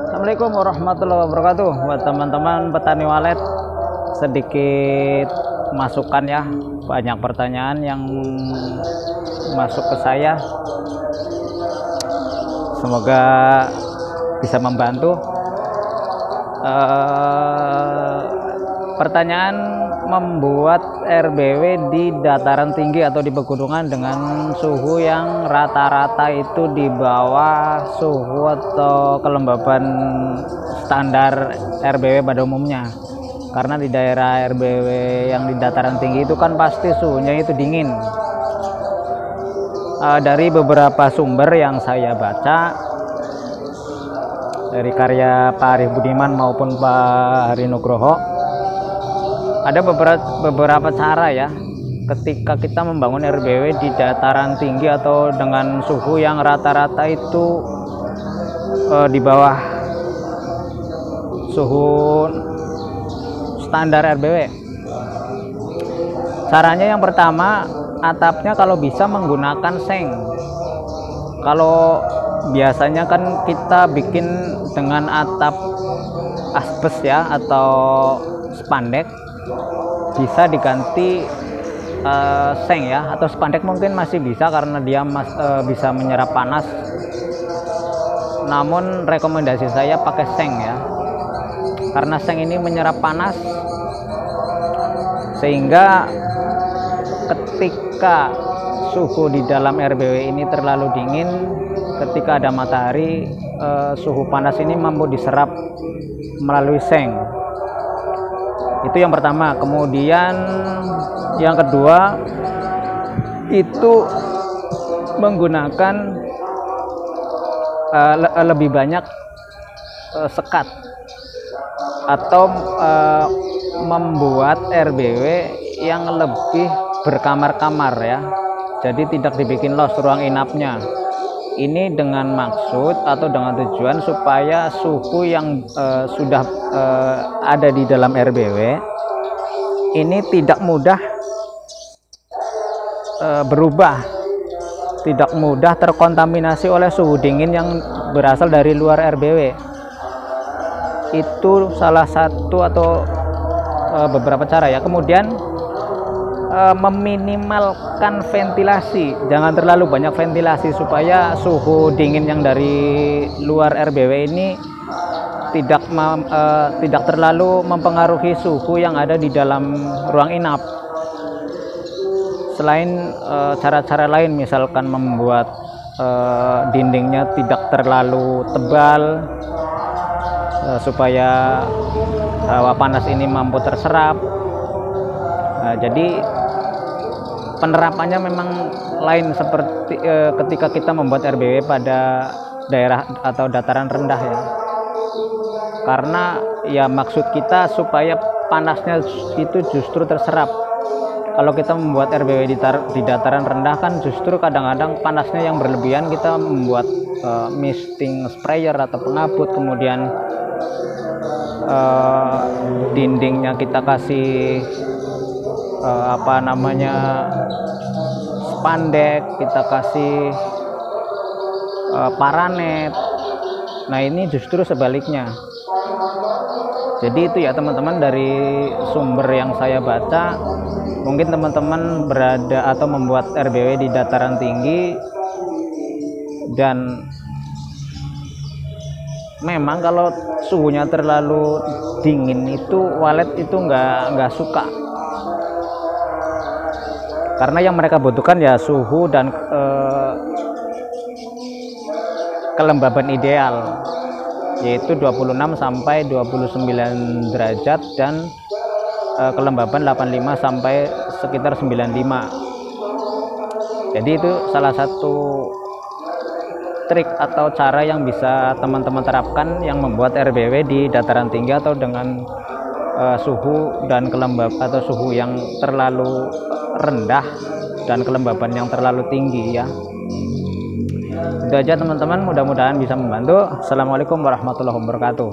Assalamualaikum warahmatullahi wabarakatuh. Buat teman-teman petani walet, sedikit masukan ya. Banyak pertanyaan yang masuk ke saya. Semoga bisa membantu. Pertanyaan membuat RBW di dataran tinggi atau di pegunungan dengan suhu yang rata-rata itu di bawah suhu atau kelembaban standar RBW pada umumnya. Karena di daerah RBW yang di dataran tinggi itu kan pasti suhunya itu dingin. Dari beberapa sumber yang saya baca, dari karya Pak Arif Budiman maupun Pak Hari Nugroho, ada beberapa cara ya ketika kita membangun RBW di dataran tinggi atau dengan suhu yang rata-rata itu di bawah suhu standar RBW. Caranya yang pertama, atapnya kalau bisa menggunakan seng. Kalau biasanya kan kita bikin dengan atap asbes ya atau spandek, bisa diganti seng ya, atau spandek mungkin masih bisa karena dia bisa menyerap panas. Namun rekomendasi saya pakai seng ya, karena seng ini menyerap panas sehingga ketika suhu di dalam RBW ini terlalu dingin, ketika ada matahari, suhu panas ini mampu diserap melalui seng. Itu yang pertama. Kemudian yang kedua itu menggunakan lebih banyak sekat atau membuat RBW yang lebih berkamar-kamar ya. Jadi tidak dibikin los ruang inapnya. Ini dengan maksud atau dengan tujuan supaya suhu yang sudah ada di dalam RBW ini tidak mudah berubah, tidak mudah terkontaminasi oleh suhu dingin yang berasal dari luar RBW. Itu salah satu atau beberapa cara ya. Kemudian meminimalkan ventilasi, jangan terlalu banyak ventilasi supaya suhu dingin yang dari luar RBW ini tidak terlalu mempengaruhi suhu yang ada di dalam ruang inap. Selain cara-cara lain, misalkan membuat dindingnya tidak terlalu tebal supaya hawa panas ini mampu terserap. Jadi penerapannya memang lain seperti ketika kita membuat RBW pada daerah atau dataran rendah ya. Karena ya maksud kita supaya panasnya itu justru terserap. Kalau kita membuat RBW di dataran rendah kan justru kadang-kadang panasnya yang berlebihan, kita membuat misting sprayer atau pengaput, kemudian dindingnya kita kasih spandek, kita kasih paranet. Nah ini justru sebaliknya. Jadi itu ya teman-teman, dari sumber yang saya baca. Mungkin teman-teman berada atau membuat RBW di dataran tinggi, dan memang kalau suhunya terlalu dingin itu walet itu nggak suka. Karena yang mereka butuhkan ya suhu dan kelembaban ideal, yaitu 26 sampai 29 derajat dan kelembaban 85 sampai sekitar 95. Jadi itu salah satu trik atau cara yang bisa teman-teman terapkan yang membuat RBW di dataran tinggi atau dengan suhu dan kelembaban atau suhu yang terlalu rendah dan kelembaban yang terlalu tinggi ya. Itu aja teman-teman, mudah-mudahan bisa membantu. Assalamualaikum warahmatullahi wabarakatuh.